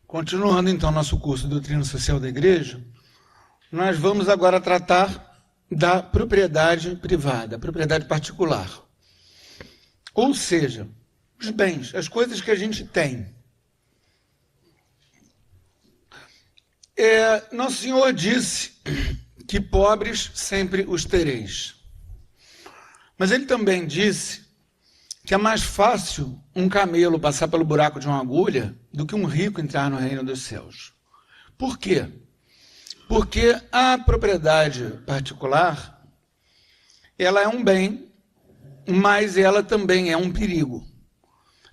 Continuando, então, nosso curso de Doutrina Social da Igreja, nós vamos agora tratar da propriedade privada, propriedade particular. Ou seja, os bens, as coisas que a gente tem. Nosso Senhor disse que pobres sempre os tereis. Mas ele também disse que é mais fácil um camelo passar pelo buraco de uma agulha do que um rico entrar no reino dos céus. Por quê? Porque a propriedade particular, ela é um bem, mas ela também é um perigo.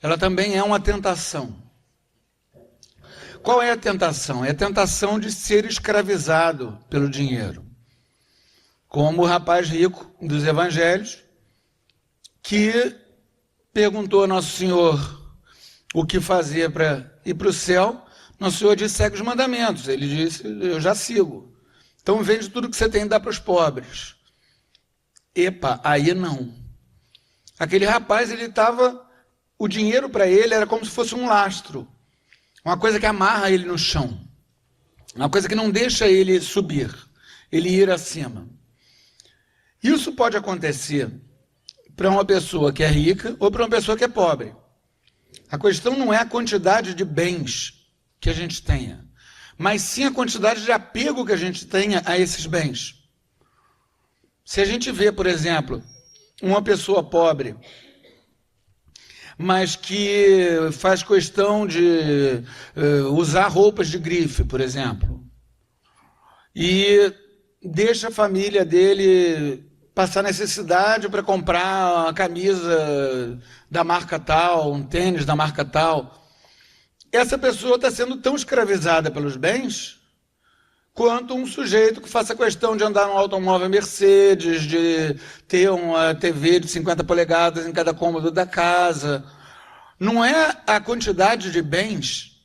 Ela também é uma tentação. Qual é a tentação? É a tentação de ser escravizado pelo dinheiro. Como o rapaz rico dos evangelhos, que perguntou a Nosso Senhor o que fazer para ir para o céu. Nosso Senhor disse: segue os mandamentos. Ele disse: eu já sigo. Então vende tudo que você tem e dá para os pobres. Epa, aí não. Aquele rapaz, o dinheiro para ele era como se fosse um lastro. Uma coisa que amarra ele no chão. Uma coisa que não deixa ele subir, ele ir acima. Isso pode acontecer para uma pessoa que é rica ou para uma pessoa que é pobre. A questão não é a quantidade de bens que a gente tenha, mas sim a quantidade de apego que a gente tenha a esses bens. Se a gente vê, por exemplo, uma pessoa pobre, mas que faz questão de usar roupas de grife, por exemplo, e deixa a família dele passar necessidade para comprar uma camisa da marca tal, um tênis da marca tal. Essa pessoa está sendo tão escravizada pelos bens quanto um sujeito que faça questão de andar num automóvel Mercedes, de ter uma TV de 50 polegadas em cada cômodo da casa. Não é a quantidade de bens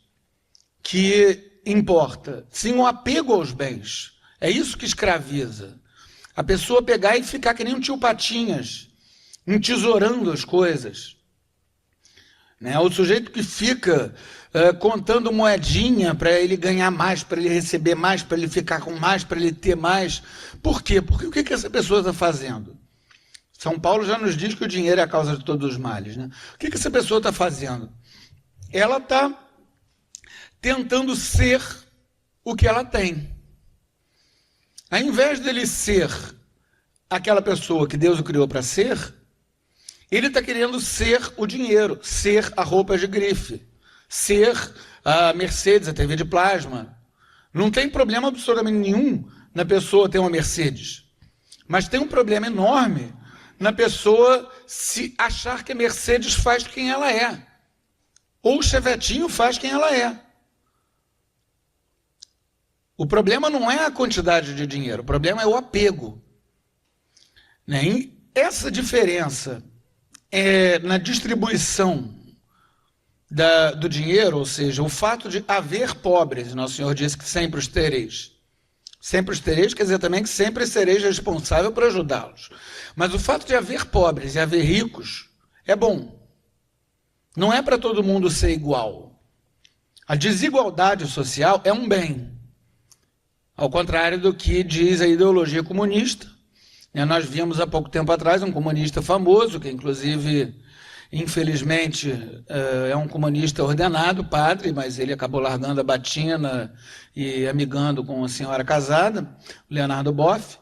que importa, sim o apego aos bens. É isso que escraviza. A pessoa pegar e ficar que nem um tio Patinhas, entesourando as coisas. O sujeito que fica contando moedinha para ele ganhar mais, para ele receber mais, para ele ficar com mais, para ele ter mais. Por quê? Porque o que essa pessoa está fazendo? São Paulo já nos diz que o dinheiro é a causa de todos os males. O que essa pessoa está fazendo? Ela está tentando ser o que ela tem. Ao invés dele ser aquela pessoa que Deus o criou para ser, ele está querendo ser o dinheiro, ser a roupa de grife, ser a Mercedes, a TV de plasma. Não tem problema absolutamente nenhum na pessoa ter uma Mercedes, mas tem um problema enorme na pessoa se achar que a Mercedes faz quem ela é, ou o Chevetinho faz quem ela é. O problema não é a quantidade de dinheiro, o problema é o apego. E essa diferença na distribuição do dinheiro, ou seja, o fato de haver pobres, Nosso Senhor disse que sempre os tereis. Sempre os tereis quer dizer também que sempre sereis responsável por ajudá-los. Mas o fato de haver pobres e haver ricos é bom. Não é para todo mundo ser igual. A desigualdade social é um bem. Ao contrário do que diz a ideologia comunista. Nós vimos há pouco tempo atrás um comunista famoso, que inclusive, infelizmente, é um comunista ordenado, padre, mas ele acabou largando a batina e amigando com uma senhora casada, Leonardo Boff.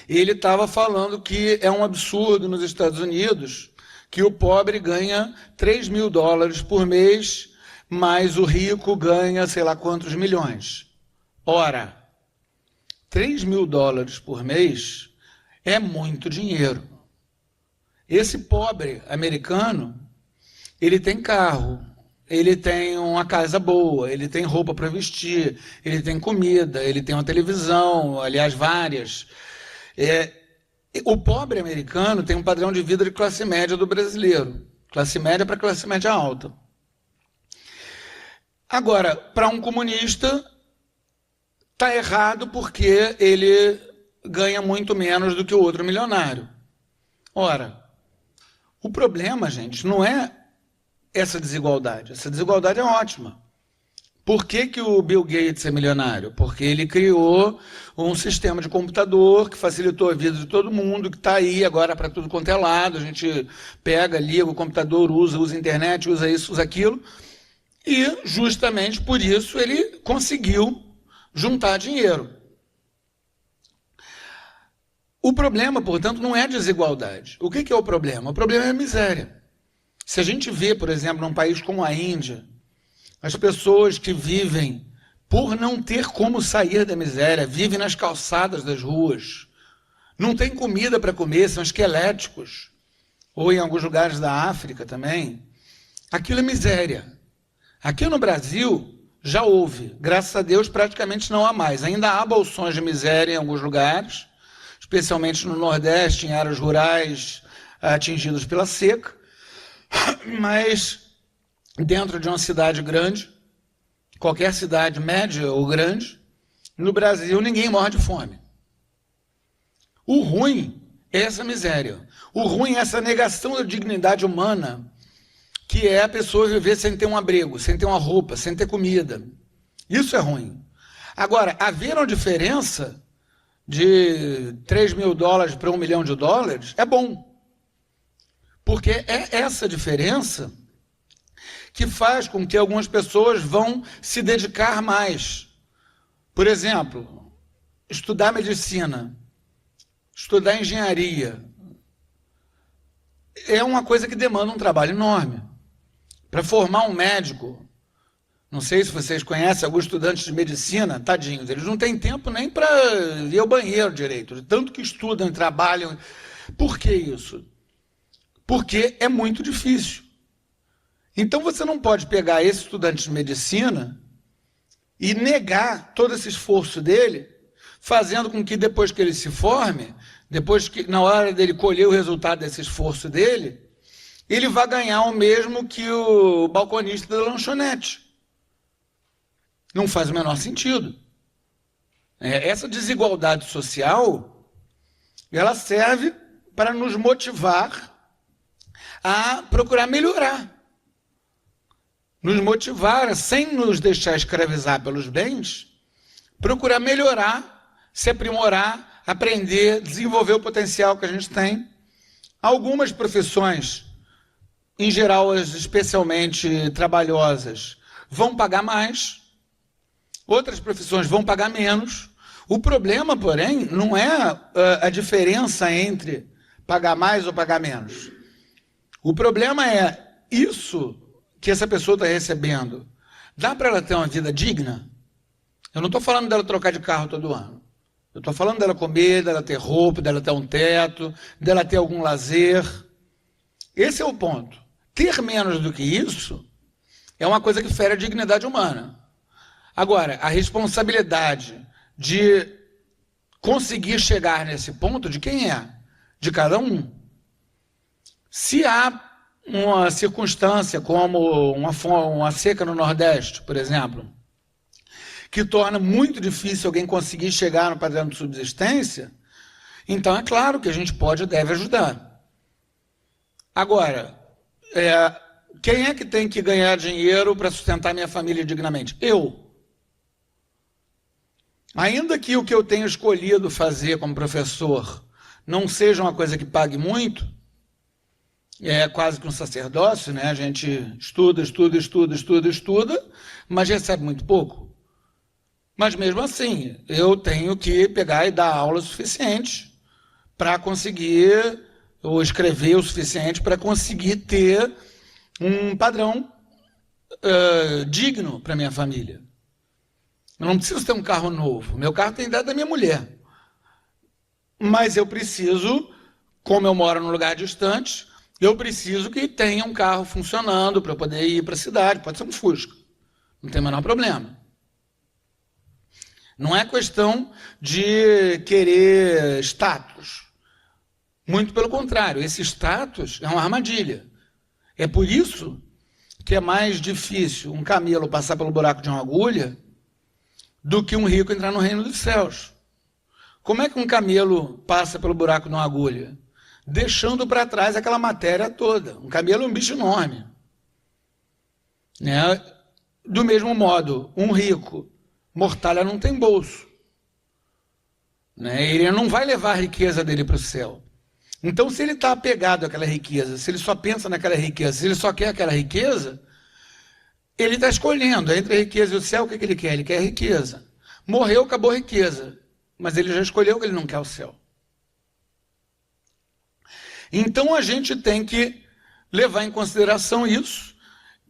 Ele estava falando que é um absurdo nos Estados Unidos que o pobre ganha $3.000 por mês, mas o rico ganha sei lá quantos milhões. Ora, $3.000 por mês é muito dinheiro. Esse pobre americano, ele tem carro, ele tem uma casa boa, ele tem roupa para vestir, ele tem comida, ele tem uma televisão, aliás, várias. O pobre americano tem um padrão de vida de classe média do brasileiro. Classe média para classe média alta. Agora, para um comunista, está errado porque ele ganha muito menos do que o outro milionário. Ora, o problema, gente, não é essa desigualdade. Essa desigualdade é ótima. Por que o Bill Gates é milionário? Porque ele criou um sistema de computador que facilitou a vida de todo mundo, que está aí agora para tudo quanto é lado. A gente pega, liga o computador, usa a internet, usa isso, usa aquilo. E justamente por isso ele conseguiu juntar dinheiro. O problema, portanto, não é a desigualdade. O que é o problema? O problema é a miséria. Se a gente vê, por exemplo, num país como a Índia, as pessoas que vivem por não ter como sair da miséria, vivem nas calçadas das ruas, não tem comida para comer, são esqueléticos, ou em alguns lugares da África também, aquilo é miséria. Aqui no Brasil já houve, graças a Deus praticamente não há mais. Ainda há bolsões de miséria em alguns lugares, especialmente no Nordeste, em áreas rurais atingidas pela seca, mas dentro de uma cidade grande, qualquer cidade média ou grande, no Brasil ninguém morre de fome. O ruim é essa miséria. O ruim é essa negação da dignidade humana, que é a pessoa viver sem ter um abrigo, sem ter uma roupa, sem ter comida. Isso é ruim. Agora, haver uma diferença de 3 mil dólares para 1 milhão de dólares é bom. Porque é essa diferença que faz com que algumas pessoas vão se dedicar mais. Por exemplo, estudar medicina, estudar engenharia, é uma coisa que demanda um trabalho enorme. Para formar um médico, não sei se vocês conhecem alguns estudantes de medicina, tadinhos, eles não têm tempo nem para ir ao banheiro direito, de tanto que estudam e trabalham. Por que isso? Porque é muito difícil. Então você não pode pegar esse estudante de medicina e negar todo esse esforço dele, fazendo com que depois que ele se forme, depois que na hora dele colher o resultado desse esforço dele, ele vai ganhar o mesmo que o balconista da lanchonete. Não faz o menor sentido. Essa desigualdade social, ela serve para nos motivar a procurar melhorar. Nos motivar, sem nos deixar escravizar pelos bens, procurar melhorar, se aprimorar, aprender, desenvolver o potencial que a gente tem. Algumas profissões, em geral, as especialmente trabalhosas, vão pagar mais, outras profissões vão pagar menos. O problema, porém, não é a diferença entre pagar mais ou pagar menos. O problema é isso que essa pessoa está recebendo. Dá para ela ter uma vida digna? Eu não estou falando dela trocar de carro todo ano. Eu estou falando dela comer, dela ter roupa, dela ter um teto, dela ter algum lazer. Esse é o ponto. Ter menos do que isso é uma coisa que fere a dignidade humana. Agora, a responsabilidade de conseguir chegar nesse ponto, de quem é? De cada um. Se há uma circunstância como uma seca no Nordeste, por exemplo, que torna muito difícil alguém conseguir chegar no padrão de subsistência, então é claro que a gente pode e deve ajudar. Agora, quem é que tem que ganhar dinheiro para sustentar minha família dignamente? Eu. Ainda que o que eu tenho escolhido fazer como professor não seja uma coisa que pague muito, é quase que um sacerdócio, né? A gente estuda, mas recebe muito pouco. Mas mesmo assim, eu tenho que pegar e dar aula suficiente para conseguir, ou escrever o suficiente para conseguir ter um padrão digno para minha família. Eu não preciso ter um carro novo. Meu carro tem idade da minha mulher. Mas eu preciso, como eu moro num lugar distante, eu preciso que tenha um carro funcionando para eu poder ir para a cidade. Pode ser um Fusca. Não tem o menor problema. Não é questão de querer status. Muito pelo contrário. Esse status é uma armadilha. É por isso que é mais difícil um camelo passar pelo buraco de uma agulha do que um rico entrar no reino dos céus. Como é que um camelo passa pelo buraco de uma agulha? Deixando para trás aquela matéria toda. Um camelo é um bicho enorme. Né? do mesmo modo, um rico, mortalha não tem bolso, né? Ele não vai levar a riqueza dele para o céu. Então, se ele está apegado àquela riqueza, se ele só pensa naquela riqueza, se ele só quer aquela riqueza, ele está escolhendo entre a riqueza e o céu. O que ele quer? Ele quer a riqueza. Morreu, acabou a riqueza, mas ele já escolheu que ele não quer o céu. Então, a gente tem que levar em consideração isso,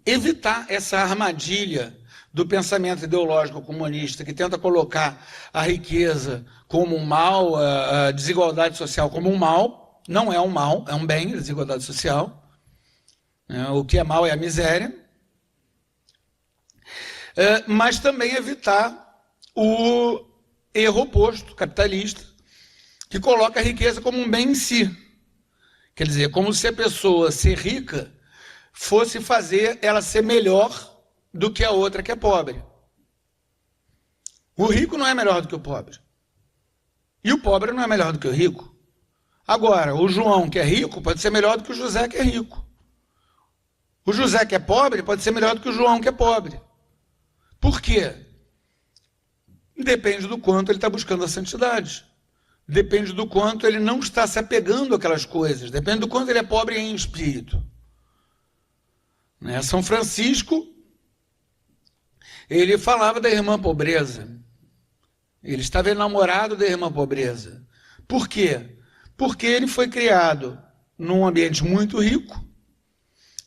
evitar essa armadilha do pensamento ideológico comunista que tenta colocar a riqueza como um mal, a desigualdade social como um mal. Não é um mal, é um bem, a desigualdade social. O que é mal é a miséria. Mas também evitar o erro oposto, capitalista, que coloca a riqueza como um bem em si. Quer dizer, como se a pessoa ser rica fosse fazer ela ser melhor do que a outra que é pobre. O rico não é melhor do que o pobre. E o pobre não é melhor do que o rico. Agora, o João que é rico pode ser melhor do que o José que é rico. O José que é pobre pode ser melhor do que o João que é pobre. Por quê? Depende do quanto ele está buscando a santidade. Depende do quanto ele não está se apegando àquelas coisas. Depende do quanto ele é pobre em espírito. São Francisco, ele falava da irmã pobreza. Ele estava enamorado da irmã pobreza. Por quê? Porque ele foi criado num ambiente muito rico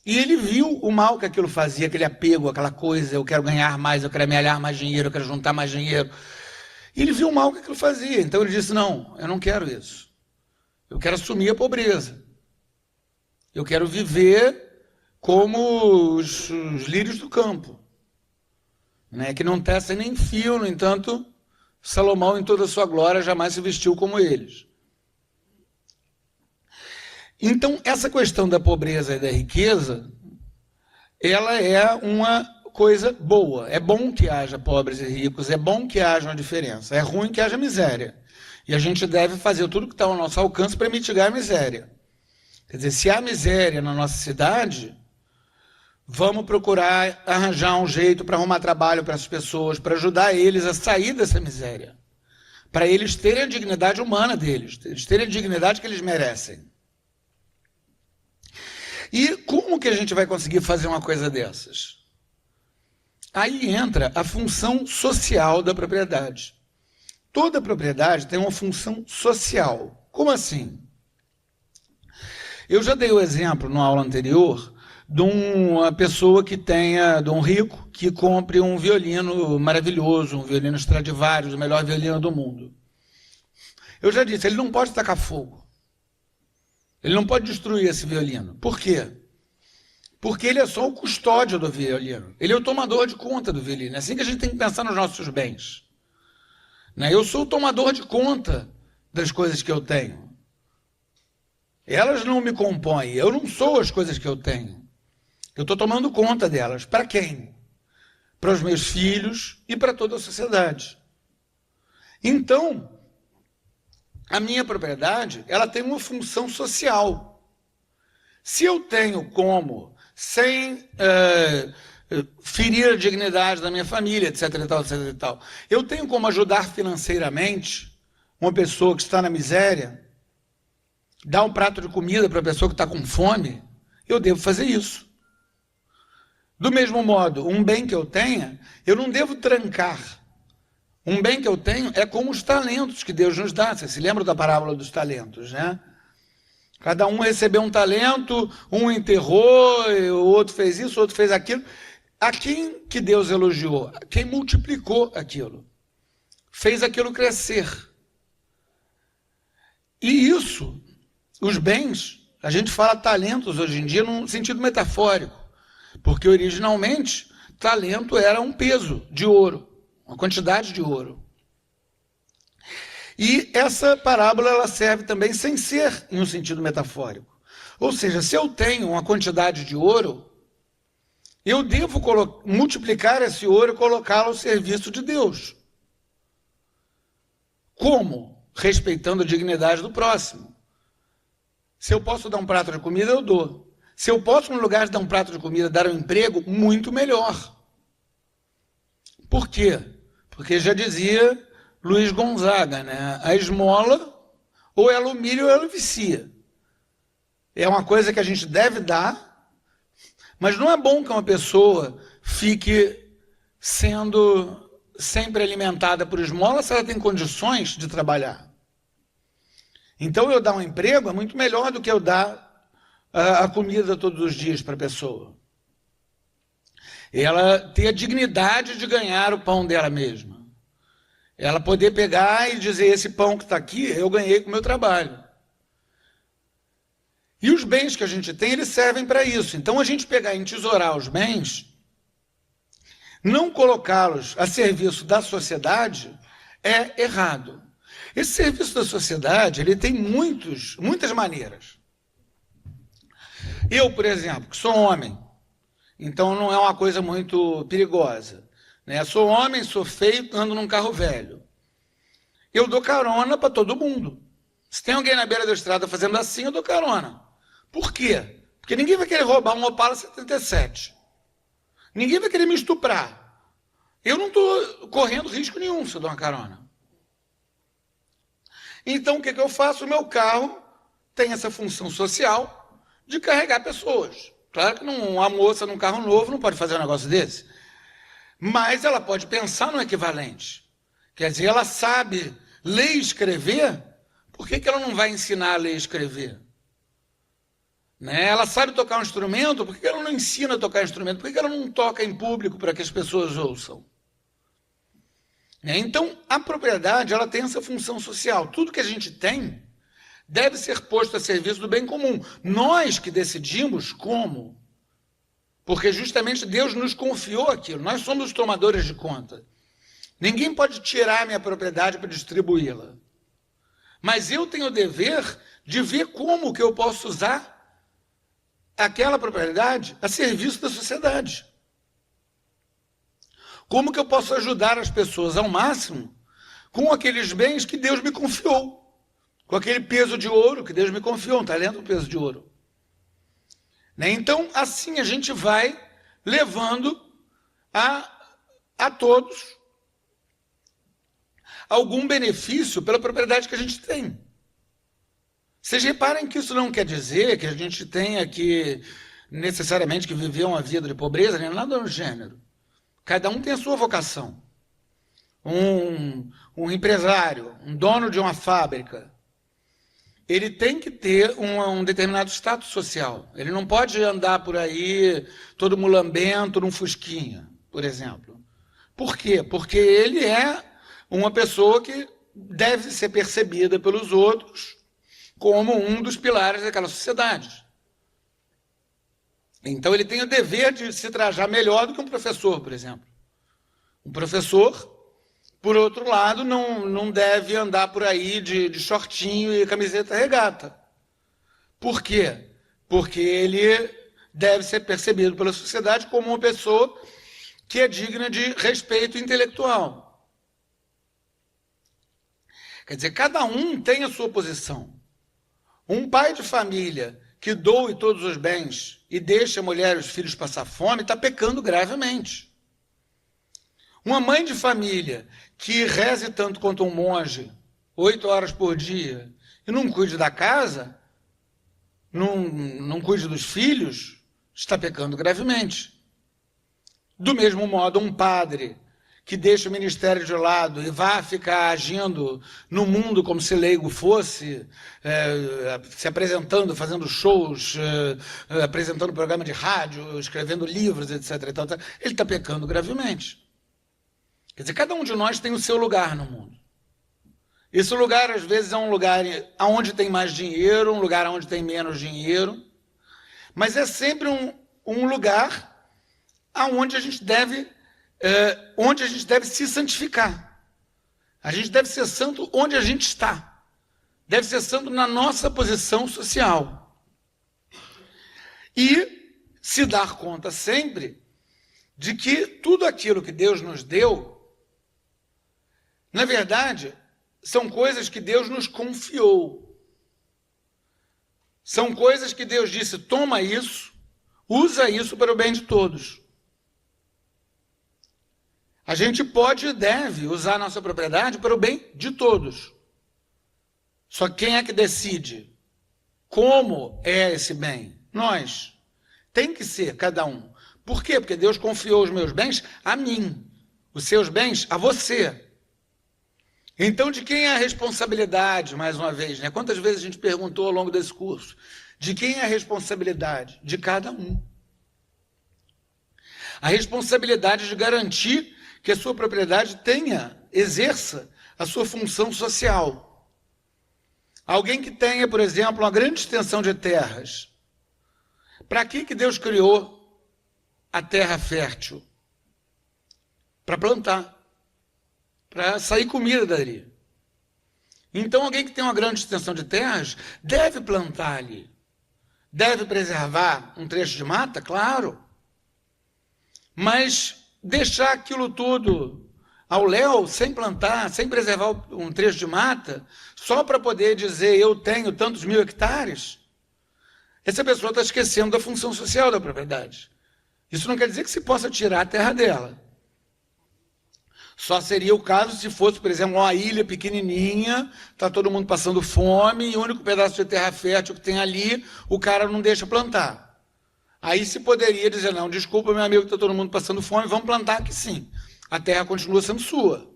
e ele viu o mal que aquilo fazia, aquele apego, aquela coisa, eu quero ganhar mais, eu quero amealhar mais dinheiro, eu quero juntar mais dinheiro. E ele viu o mal que aquilo fazia, então ele disse, não, eu não quero isso. Eu quero assumir a pobreza. Eu quero viver como os lírios do campo, que não tecem nem fio, no entanto, Salomão em toda a sua glória jamais se vestiu como eles. Então, essa questão da pobreza e da riqueza, ela é uma coisa boa. É bom que haja pobres e ricos, é bom que haja uma diferença. É ruim que haja miséria. E a gente deve fazer tudo que está ao nosso alcance para mitigar a miséria. Quer dizer, se há miséria na nossa cidade, vamos procurar arranjar um jeito para arrumar trabalho para as pessoas, para ajudar eles a sair dessa miséria. Para eles terem a dignidade humana deles, eles terem a dignidade que eles merecem. E como que a gente vai conseguir fazer uma coisa dessas? Aí entra a função social da propriedade. Toda propriedade tem uma função social. Como assim? Eu já dei o exemplo, na aula anterior, de uma pessoa que tenha, de um rico, que compre um violino maravilhoso, um violino Stradivarius, o melhor violino do mundo. Eu já disse, ele não pode tacar fogo. Ele não pode destruir esse violino. Por quê? Porque ele é só o custódio do violino. Ele é o tomador de conta do violino. É assim que a gente tem que pensar nos nossos bens. Eu sou o tomador de conta das coisas que eu tenho. Elas não me compõem. Eu não sou as coisas que eu tenho. Eu estou tomando conta delas. Para quem? Para os meus filhos e para toda a sociedade. Então, a minha propriedade, ela tem uma função social. Se eu tenho como, sem ferir a dignidade da minha família, etc. e tal, eu tenho como ajudar financeiramente uma pessoa que está na miséria, dar um prato de comida para a pessoa que está com fome, eu devo fazer isso. Do mesmo modo, um bem que eu tenha, eu não devo trancar. Um bem que eu tenho é como os talentos que Deus nos dá. Você se lembra da parábola dos talentos, né? Cada um recebeu um talento, um enterrou, o outro fez isso, o outro fez aquilo. A quem que Deus elogiou? Quem multiplicou aquilo. Fez aquilo crescer. E isso, os bens, a gente fala talentos hoje em dia num sentido metafórico. Porque originalmente, talento era um peso de ouro. Uma quantidade de ouro. E essa parábola ela serve também sem ser em um sentido metafórico. Ou seja, se eu tenho uma quantidade de ouro, eu devo multiplicar esse ouro e colocá-lo ao serviço de Deus. Como? Respeitando a dignidade do próximo. Se eu posso dar um prato de comida, eu dou. Se eu posso, no lugar de dar um prato de comida, dar um emprego, muito melhor. Por quê? Porque já dizia Luiz Gonzaga, né? A esmola, ou ela humilha ou ela vicia. É uma coisa que a gente deve dar, mas não é bom que uma pessoa fique sendo sempre alimentada por esmola se ela tem condições de trabalhar. Então, eu dar um emprego é muito melhor do que eu dar a comida todos os dias para a pessoa. Ela ter a dignidade de ganhar o pão dela mesma. Ela poder pegar e dizer, esse pão que está aqui, eu ganhei com o meu trabalho. E os bens que a gente tem, eles servem para isso. Então, a gente pegar e entesourar os bens, não colocá-los a serviço da sociedade, é errado. Esse serviço da sociedade, ele tem muitas maneiras. Eu, por exemplo, que sou homem, então não é uma coisa muito perigosa, né? Sou homem, sou feio, ando num carro velho. Eu dou carona para todo mundo. Se tem alguém na beira da estrada fazendo assim, eu dou carona. Por quê? Porque ninguém vai querer roubar um Opala 77. Ninguém vai querer me estuprar. Eu não estou correndo risco nenhum se eu dou uma carona. Então, o que eu faço? O meu carro tem essa função social de carregar pessoas. Claro que uma moça num carro novo não pode fazer um negócio desse. Mas ela pode pensar no equivalente. Quer dizer, ela sabe ler e escrever, por que ela não vai ensinar a ler e escrever? Né? Ela sabe tocar um instrumento, por que ela não ensina a tocar instrumento? Por que ela não toca em público para que as pessoas ouçam? Então, a propriedade ela tem essa função social. Tudo que a gente tem deve ser posto a serviço do bem comum. Nós que decidimos como. Porque justamente Deus nos confiou aquilo. Nós somos os tomadores de conta. Ninguém pode tirar a minha propriedade para distribuí-la. Mas eu tenho o dever de ver como que eu posso usar aquela propriedade a serviço da sociedade. Como que eu posso ajudar as pessoas ao máximo com aqueles bens que Deus me confiou? Com aquele peso de ouro que Deus me confiou, um talento, um peso de ouro. Então, assim a gente vai levando a todos algum benefício pela propriedade que a gente tem. Vocês reparem que isso não quer dizer que a gente tenha que, necessariamente, que viver uma vida de pobreza, nem nada do gênero. Cada um tem a sua vocação. Um empresário, um dono de uma fábrica, ele tem que ter um determinado status social. Ele não pode andar por aí todo mulambento num fusquinha, por exemplo. Por quê? Porque ele é uma pessoa que deve ser percebida pelos outros como um dos pilares daquela sociedade. Então, ele tem o dever de se trajar melhor do que um professor, por exemplo. Um professor, por outro lado, não deve andar por aí de shortinho e camiseta regata. Por quê? Porque ele deve ser percebido pela sociedade como uma pessoa que é digna de respeito intelectual. Quer dizer, cada um tem a sua posição. Um pai de família que doe todos os bens e deixa a mulher e os filhos passar fome, está pecando gravemente. Uma mãe de família que reze tanto quanto um monge, 8 horas por dia, e não cuide da casa, não cuide dos filhos, está pecando gravemente. Do mesmo modo, um padre que deixa o ministério de lado e vá ficar agindo no mundo como se leigo fosse, se apresentando, fazendo shows, apresentando programa de rádio, escrevendo livros, etc. Ele está pecando gravemente. Quer dizer, cada um de nós tem o seu lugar no mundo. Esse lugar, às vezes, é um lugar onde tem mais dinheiro, um lugar onde tem menos dinheiro, mas é sempre um lugar onde a gente deve se santificar. A gente deve ser santo onde a gente está. Deve ser santo na nossa posição social. E se dar conta sempre de que tudo aquilo que Deus nos deu, na verdade, são coisas que Deus nos confiou. São coisas que Deus disse, toma isso, usa isso para o bem de todos. A gente pode e deve usar a nossa propriedade para o bem de todos. Só quem é que decide como é esse bem? Nós. Tem que ser cada um. Por quê? Porque Deus confiou os meus bens a mim, os seus bens a você. Então, de quem é a responsabilidade, mais uma vez, né? Quantas vezes a gente perguntou ao longo desse curso? De quem é a responsabilidade? De cada um. A responsabilidade de garantir que a sua propriedade exerça a sua função social. Alguém que tenha, por exemplo, uma grande extensão de terras. Para que Deus criou a terra fértil? Para plantar. Para sair comida dali. Então, alguém que tem uma grande extensão de terras deve plantar ali. Deve preservar um trecho de mata? Claro. Mas deixar aquilo tudo ao léu, sem plantar, sem preservar um trecho de mata, só para poder dizer eu tenho tantos mil hectares, essa pessoa está esquecendo da função social da propriedade. Isso não quer dizer que se possa tirar a terra dela. Só seria o caso se fosse, por exemplo, uma ilha pequenininha, está todo mundo passando fome, e o único pedaço de terra fértil que tem ali, o cara não deixa plantar. Aí se poderia dizer, não, desculpa, meu amigo, está todo mundo passando fome, vamos plantar aqui sim. A terra continua sendo sua.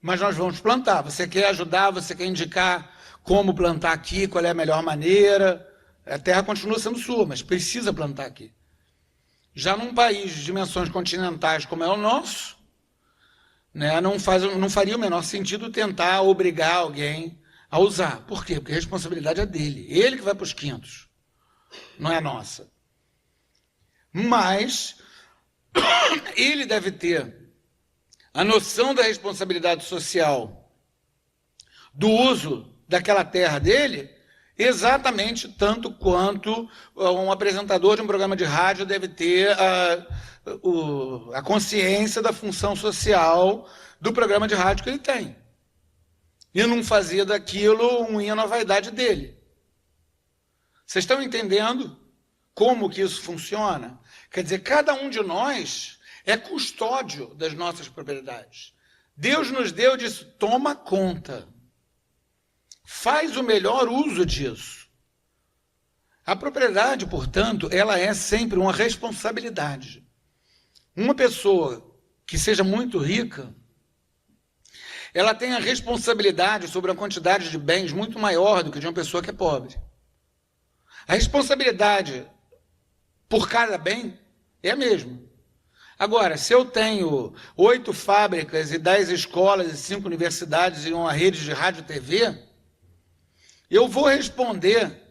Mas nós vamos plantar. Você quer ajudar, você quer indicar como plantar aqui, qual é a melhor maneira. A terra continua sendo sua, mas precisa plantar aqui. Já num país de dimensões continentais como é o nosso, né, não faria o menor sentido tentar obrigar alguém a usar. Por quê? Porque a responsabilidade é dele. Ele que vai para os quintos. Não é nossa. Mas ele deve ter a noção da responsabilidade social do uso daquela terra dele exatamente tanto quanto um apresentador de um programa de rádio deve ter a consciência da função social do programa de rádio que ele tem. E não fazia daquilo um hino à vaidade dele. Vocês estão entendendo como que isso funciona? Quer dizer, cada um de nós é custódio das nossas propriedades. Deus nos deu e disse, toma conta. Faz o melhor uso disso. A propriedade, portanto, ela é sempre uma responsabilidade. Uma pessoa que seja muito rica, ela tem a responsabilidade sobre uma quantidade de bens muito maior do que de uma pessoa que é pobre. A responsabilidade por cada bem é a mesma. Agora, se eu tenho 8 fábricas e 10 escolas e 5 universidades e uma rede de rádio e TV, eu vou responder,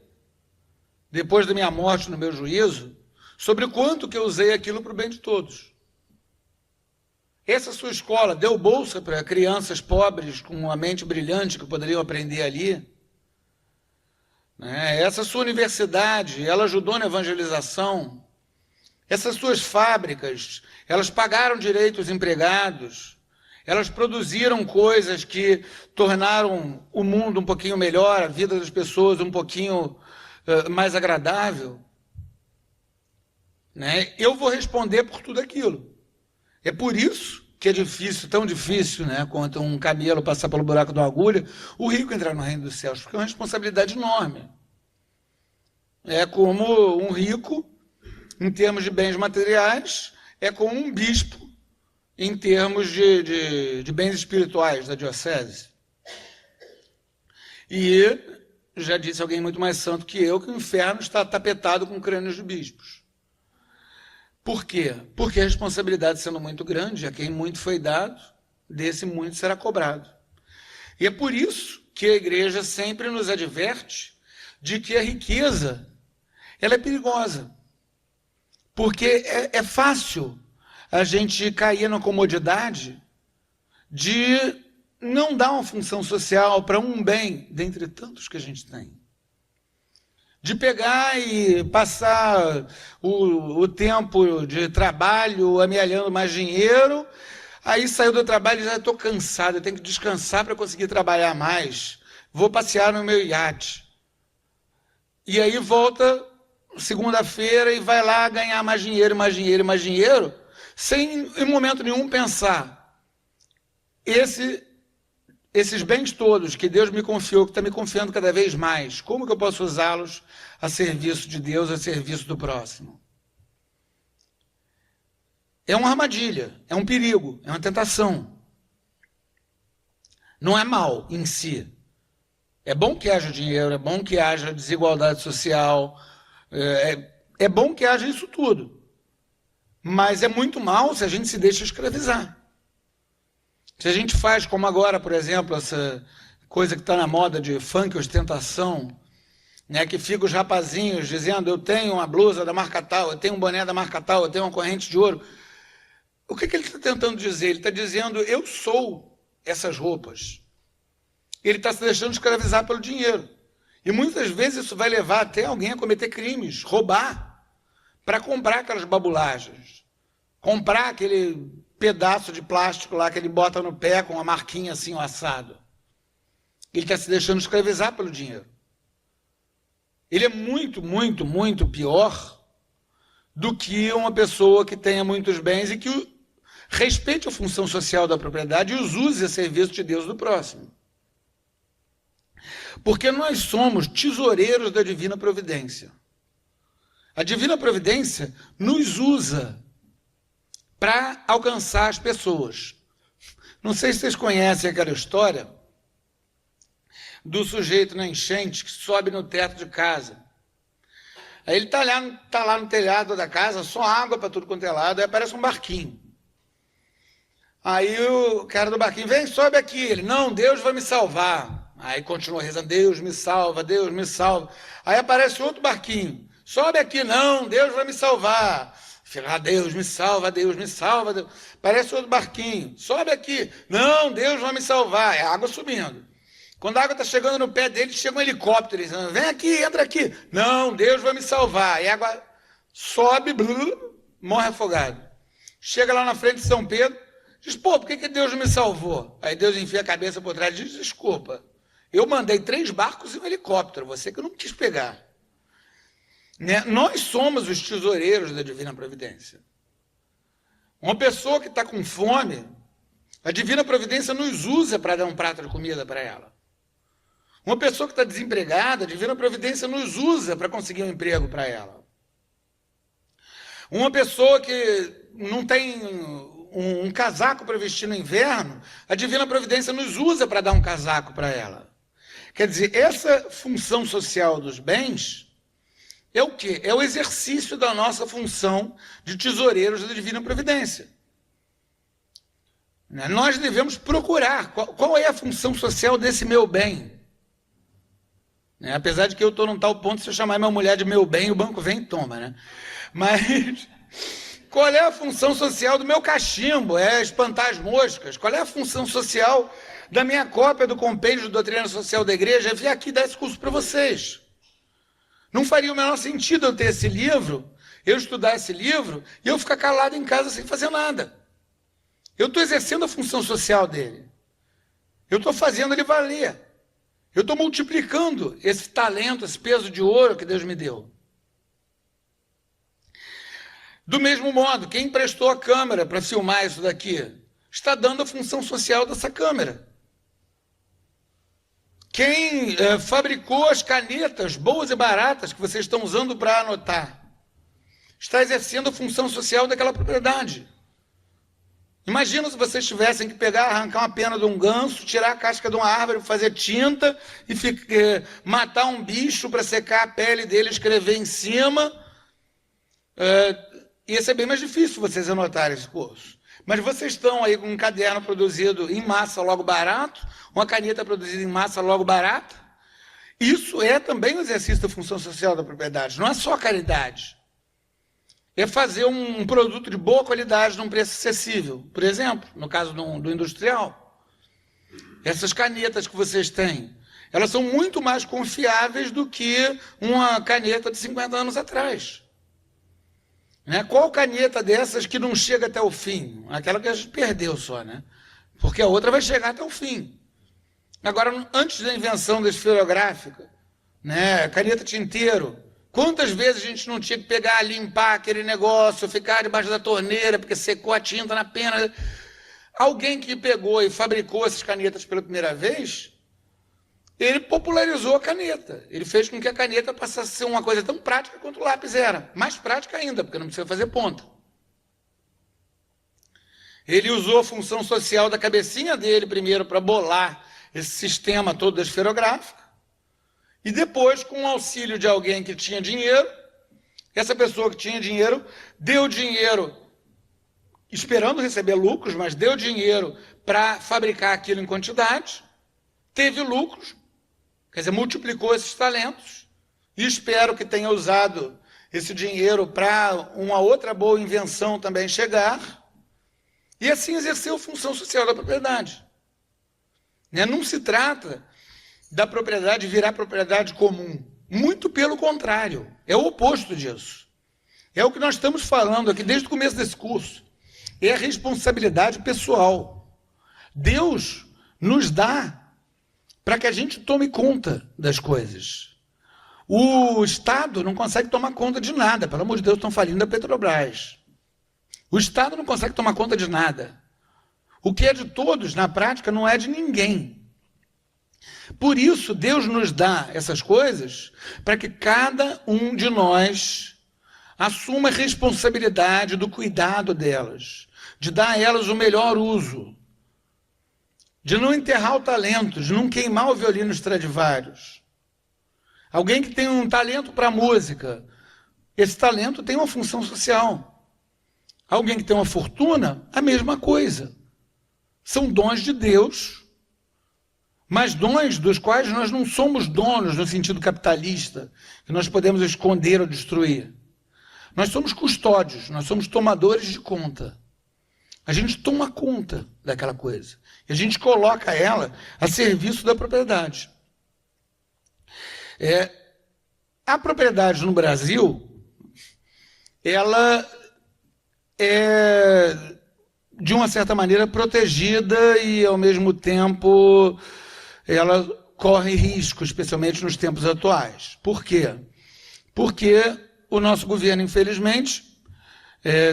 depois da minha morte no meu juízo, sobre quanto que eu usei aquilo para o bem de todos. Essa sua escola deu bolsa para crianças pobres com uma mente brilhante que poderiam aprender ali? Essa sua universidade, ela ajudou na evangelização. Essas suas fábricas, elas pagaram direito aos empregados. Elas produziram coisas que tornaram o mundo um pouquinho melhor, a vida das pessoas um pouquinho mais agradável. Eu vou responder por tudo aquilo. É por isso que é difícil, tão difícil, quanto um camelo passar pelo buraco de uma agulha, o rico entrar no reino dos céus, porque é uma responsabilidade enorme. É como um rico, em termos de bens materiais, é como um bispo, em termos de bens espirituais da diocese. E já disse alguém muito mais santo que eu, que o inferno está tapetado com crânios de bispos. Por quê? Porque a responsabilidade sendo muito grande, a quem muito foi dado, desse muito será cobrado. E é por isso que a igreja sempre nos adverte de que a riqueza, ela é perigosa. Porque é fácil a gente cair na comodidade de não dar uma função social para um bem dentre tantos que a gente tem. De pegar e passar o tempo de trabalho amealhando mais dinheiro, aí saiu do trabalho e já estou cansado, eu tenho que descansar para conseguir trabalhar mais, vou passear no meu iate. E aí volta segunda-feira e vai lá ganhar mais dinheiro, mais dinheiro, mais dinheiro, sem, em momento nenhum, pensar, esses bens todos que Deus me confiou, que está me confiando cada vez mais, como que eu posso usá-los a serviço de Deus, a serviço do próximo? É uma armadilha, é um perigo, é uma tentação. Não é mal em si. É bom que haja dinheiro, é bom que haja desigualdade social, é bom que haja isso tudo. Mas é muito mal se a gente se deixa escravizar. Se a gente faz, como agora, por exemplo, essa coisa que está na moda de funk ostentação, né, que fica os rapazinhos dizendo, eu tenho uma blusa da marca tal, eu tenho um boné da marca tal, eu tenho uma corrente de ouro. O que ele está tentando dizer? Ele está dizendo, eu sou essas roupas. Ele está se deixando escravizar pelo dinheiro. E muitas vezes isso vai levar até alguém a cometer crimes, roubar, para comprar aquelas babulagens. Comprar aquele pedaço de plástico lá que ele bota no pé com uma marquinha assim, o assado. Ele está se deixando escravizar pelo dinheiro. Ele é muito, muito, muito pior do que uma pessoa que tenha muitos bens e que respeite a função social da propriedade e os use a serviço de Deus do próximo. Porque nós somos tesoureiros da divina providência. A divina providência nos usa para alcançar as pessoas. Não sei se vocês conhecem aquela história do sujeito na enchente que sobe no teto de casa. Aí ele está lá no telhado da casa, só água para tudo quanto é lado, aí aparece um barquinho. Aí o cara do barquinho, vem, sobe aqui. Ele, não, Deus vai me salvar. Aí continua rezando, Deus me salva, Deus me salva. Aí aparece outro barquinho, sobe aqui, não, Deus vai me salvar. Fica, Deus me salva, Deus me salva. Deus. Parece outro barquinho, sobe aqui, não, Deus vai me salvar. É a água subindo. Quando a água está chegando no pé dele, chega um helicóptero, dizendo, vem aqui, entra aqui. Não, Deus vai me salvar. E a água sobe, morre afogado. Chega lá na frente de São Pedro, diz, pô, por que Deus não me salvou? Aí Deus enfia a cabeça por trás e diz, desculpa, eu mandei 3 barcos e um helicóptero, você que eu não quis pegar. Né? Nós somos os tesoureiros da divina providência. Uma pessoa que está com fome, a divina providência nos usa para dar um prato de comida para ela. Uma pessoa que está desempregada, a divina providência nos usa para conseguir um emprego para ela. Uma pessoa que não tem um casaco para vestir no inverno, a divina providência nos usa para dar um casaco para ela. Quer dizer, essa função social dos bens é o quê? É o exercício da nossa função de tesoureiros da divina providência. Nós devemos procurar qual é a função social desse meu bem. Apesar de que eu estou num tal ponto, se eu chamar minha mulher de meu bem, o banco vem e toma, né? Mas qual é a função social do meu cachimbo? É espantar as moscas. Qual é a função social da minha cópia do compêndio de doutrina social da igreja? É vir aqui dar esse curso para vocês. Não faria o menor sentido eu ter esse livro, eu estudar esse livro, e eu ficar calado em casa sem fazer nada. Eu estou exercendo a função social dele. Eu estou fazendo ele valer. Eu estou multiplicando esse talento, esse peso de ouro que Deus me deu. Do mesmo modo, quem emprestou a câmera para filmar isso daqui, está dando a função social dessa câmera. Quem fabricou as canetas boas e baratas que vocês estão usando para anotar, está exercendo a função social daquela propriedade. Imagina se vocês tivessem que pegar, arrancar uma pena de um ganso, tirar a casca de uma árvore, fazer tinta e matar um bicho para secar a pele dele e escrever em cima. Ia ser bem mais difícil vocês anotarem esse curso. Mas vocês estão aí com um caderno produzido em massa logo barato, uma caneta produzida em massa logo barata. Isso é também um exercício da função social da propriedade, não é só caridade. É fazer um produto de boa qualidade num preço acessível. Por exemplo, no caso do industrial, essas canetas que vocês têm, elas são muito mais confiáveis do que uma caneta de 50 anos atrás. Qual caneta dessas que não chega até o fim? Aquela que a gente perdeu só, né? Porque a outra vai chegar até o fim. Agora, antes da invenção da esferográfica, caneta tinteiro, Quantas vezes a gente não tinha que pegar, limpar aquele negócio, ficar debaixo da torneira, porque secou a tinta na pena. Alguém que pegou e fabricou essas canetas pela primeira vez, ele popularizou a caneta. Ele fez com que a caneta passasse a ser uma coisa tão prática quanto o lápis era. Mais prática ainda, porque não precisa fazer ponta. Ele usou a função social da cabecinha dele primeiro para bolar esse sistema todo da esferográfica. E depois, com o auxílio de alguém que tinha dinheiro, essa pessoa que tinha dinheiro deu dinheiro, esperando receber lucros, mas deu dinheiro para fabricar aquilo em quantidade, teve lucros, quer dizer, multiplicou esses talentos, e espero que tenha usado esse dinheiro para uma outra boa invenção também chegar, e assim exerceu a função social da propriedade. Não se trata da propriedade virar propriedade comum. Muito pelo contrário, é o oposto disso. É o que nós estamos falando aqui desde o começo desse curso. É a responsabilidade pessoal. Deus nos dá para que a gente tome conta das coisas. O Estado não consegue tomar conta de nada. Pelo amor de Deus, estão falindo a Petrobras. O Estado não consegue tomar conta de nada. O que é de todos, na prática, não é de ninguém. Por isso, Deus nos dá essas coisas para que cada um de nós assuma a responsabilidade do cuidado delas, de dar a elas o melhor uso, de não enterrar o talento, de não queimar o violino Stradivarius. Alguém que tem um talento para música, esse talento tem uma função social. Alguém que tem uma fortuna, a mesma coisa. São dons de Deus, mas dons dos quais nós não somos donos no sentido capitalista, que nós podemos esconder ou destruir. Nós somos custódios, nós somos tomadores de conta. A gente toma conta daquela coisa. E a gente coloca ela a serviço da propriedade. A propriedade no Brasil, ela é, de uma certa maneira, protegida e, ao mesmo tempo, ela corre risco, especialmente nos tempos atuais. Por quê? Porque o nosso governo, infelizmente,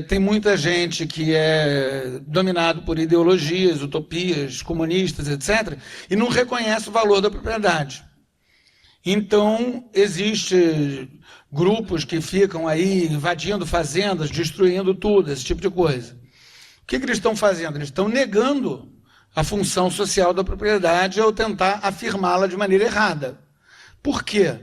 tem muita gente que é dominado por ideologias, utopias, comunistas, etc., e não reconhece o valor da propriedade. Então, existem grupos que ficam aí invadindo fazendas, destruindo tudo, esse tipo de coisa. O que eles estão fazendo? Eles estão negando a função social da propriedade ao tentar afirmá-la de maneira errada. Por quê?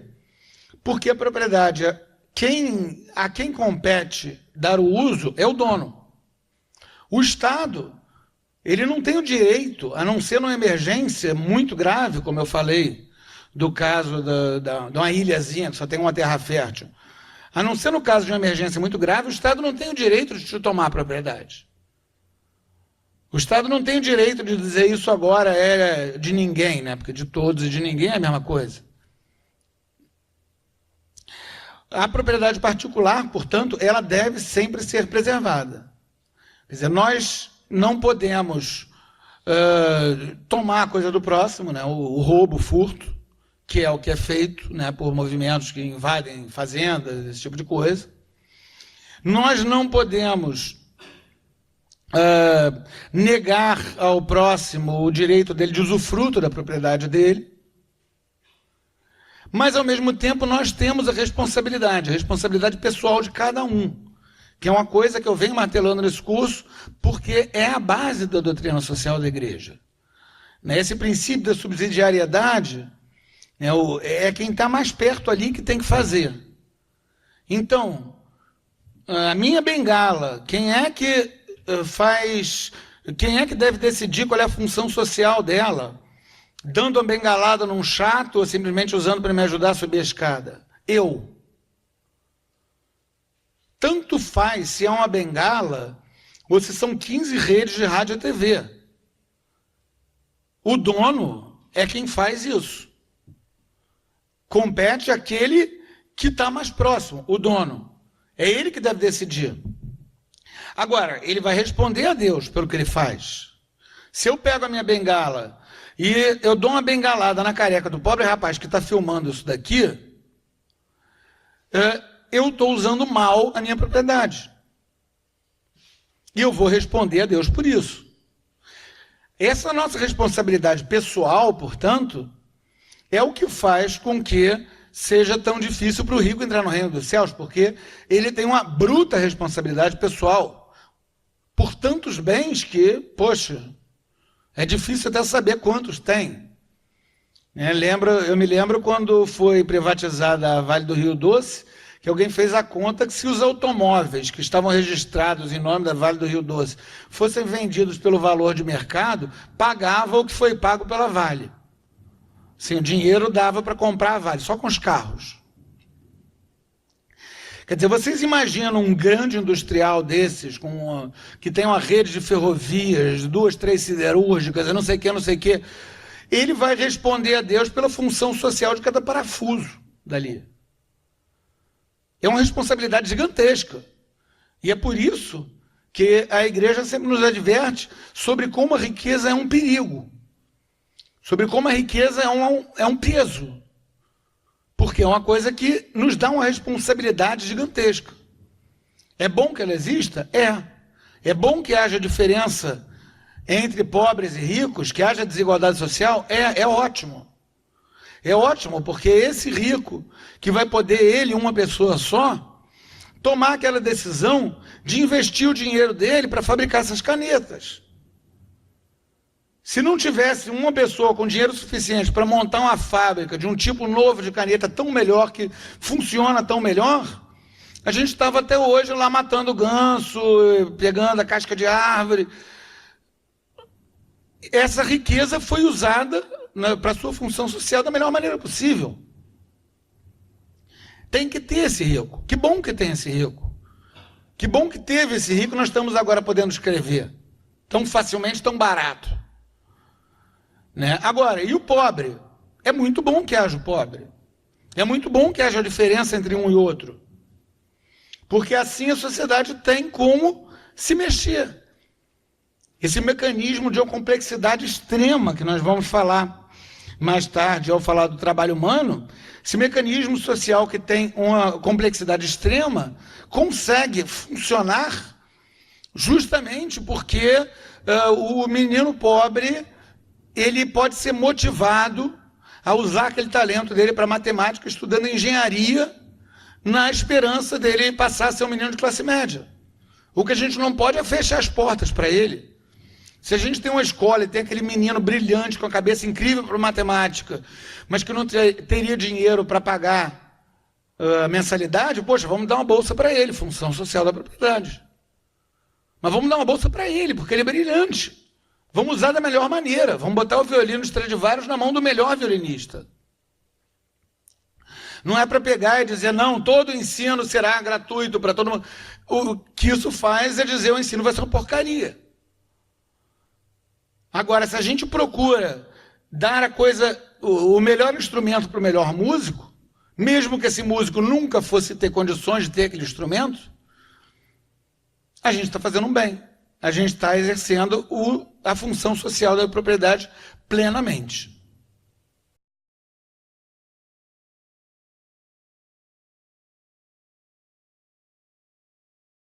Porque a propriedade, a quem compete dar o uso é o dono. O Estado, ele não tem o direito, a não ser numa emergência muito grave, como eu falei, do caso de uma ilhazinha que só tem uma terra fértil. A não ser no caso de uma emergência muito grave, o Estado não tem o direito de te tomar a propriedade. O Estado não tem o direito de dizer isso agora é de ninguém, né? Porque de todos e de ninguém é a mesma coisa. A propriedade particular, portanto, ela deve sempre ser preservada. Quer dizer, nós não podemos tomar a coisa do próximo, né? O roubo, o furto, que é o que é feito, né, por movimentos que invadem fazendas, esse tipo de coisa. Nós não podemos negar ao próximo o direito dele de usufruto da propriedade dele, mas, ao mesmo tempo, nós temos a responsabilidade pessoal de cada um, que é uma coisa que eu venho martelando nesse curso, porque é a base da doutrina social da igreja. Esse princípio da subsidiariedade é quem está mais perto ali que tem que fazer. Então, a minha bengala, quem é que deve decidir qual é a função social dela? Dando uma bengalada num chato ou simplesmente usando para me ajudar a subir a escada? Eu. Tanto faz se é uma bengala ou se são 15 redes de rádio e TV. O dono é quem faz isso. Compete àquele que está mais próximo, o dono. É ele que deve decidir. Agora, ele vai responder a Deus pelo que ele faz. Se eu pego a minha bengala e eu dou uma bengalada na careca do pobre rapaz que está filmando isso daqui, eu estou usando mal a minha propriedade. E eu vou responder a Deus por isso. Essa nossa responsabilidade pessoal, portanto, é o que faz com que seja tão difícil para o rico entrar no reino dos céus, porque ele tem uma bruta responsabilidade pessoal por tantos bens que, poxa, é difícil até saber quantos tem. Eu me lembro quando foi privatizada a Vale do Rio Doce, que alguém fez a conta que se os automóveis que estavam registrados em nome da Vale do Rio Doce fossem vendidos pelo valor de mercado, pagava o que foi pago pela Vale. Sim, o dinheiro dava para comprar a Vale, só com os carros. Quer dizer, vocês imaginam um grande industrial desses, que tem uma rede de ferrovias, 2, 3 siderúrgicas, não sei o que, ele vai responder a Deus pela função social de cada parafuso dali. É uma responsabilidade gigantesca. E é por isso que a igreja sempre nos adverte sobre como a riqueza é um perigo. Sobre como a riqueza é um peso. Porque é uma coisa que nos dá uma responsabilidade gigantesca. É bom que ela exista? É. É bom que haja diferença entre pobres e ricos, que haja desigualdade social? É ótimo. É ótimo, porque esse rico, que vai poder, ele, uma pessoa só, tomar aquela decisão de investir o dinheiro dele para fabricar essas canetas. Se não tivesse uma pessoa com dinheiro suficiente para montar uma fábrica de um tipo novo de caneta tão melhor, que funciona tão melhor, a gente estava até hoje lá matando ganso, pegando a casca de árvore. Essa riqueza foi usada para sua função social da melhor maneira possível. Tem que ter esse rico. Que bom que tem esse rico. Que bom que teve esse rico, nós estamos agora podendo escrever. Tão facilmente, tão barato. Agora, e o pobre? É muito bom que haja o pobre. É muito bom que haja a diferença entre um e outro. Porque assim a sociedade tem como se mexer. Esse mecanismo de uma complexidade extrema, que nós vamos falar mais tarde ao falar do trabalho humano, esse mecanismo social que tem uma complexidade extrema consegue funcionar justamente porque o menino pobre ele pode ser motivado a usar aquele talento dele para matemática, estudando engenharia, na esperança dele passar a ser um menino de classe média. O que a gente não pode é fechar as portas para ele. Se a gente tem uma escola e tem aquele menino brilhante, com a cabeça incrível para matemática, mas que não teria dinheiro para pagar a mensalidade, poxa, vamos dar uma bolsa para ele, função social da propriedade. Mas vamos dar uma bolsa para ele, porque ele é brilhante. Vamos usar da melhor maneira, vamos botar o violino Stradivarius na mão do melhor violinista. Não é para pegar e dizer, não, todo ensino será gratuito para todo mundo. O que isso faz é dizer, o ensino vai ser uma porcaria. Agora, se a gente procura dar o melhor instrumento para o melhor músico, mesmo que esse músico nunca fosse ter condições de ter aquele instrumento, a gente está fazendo um bem. A gente está exercendo a função social da propriedade plenamente.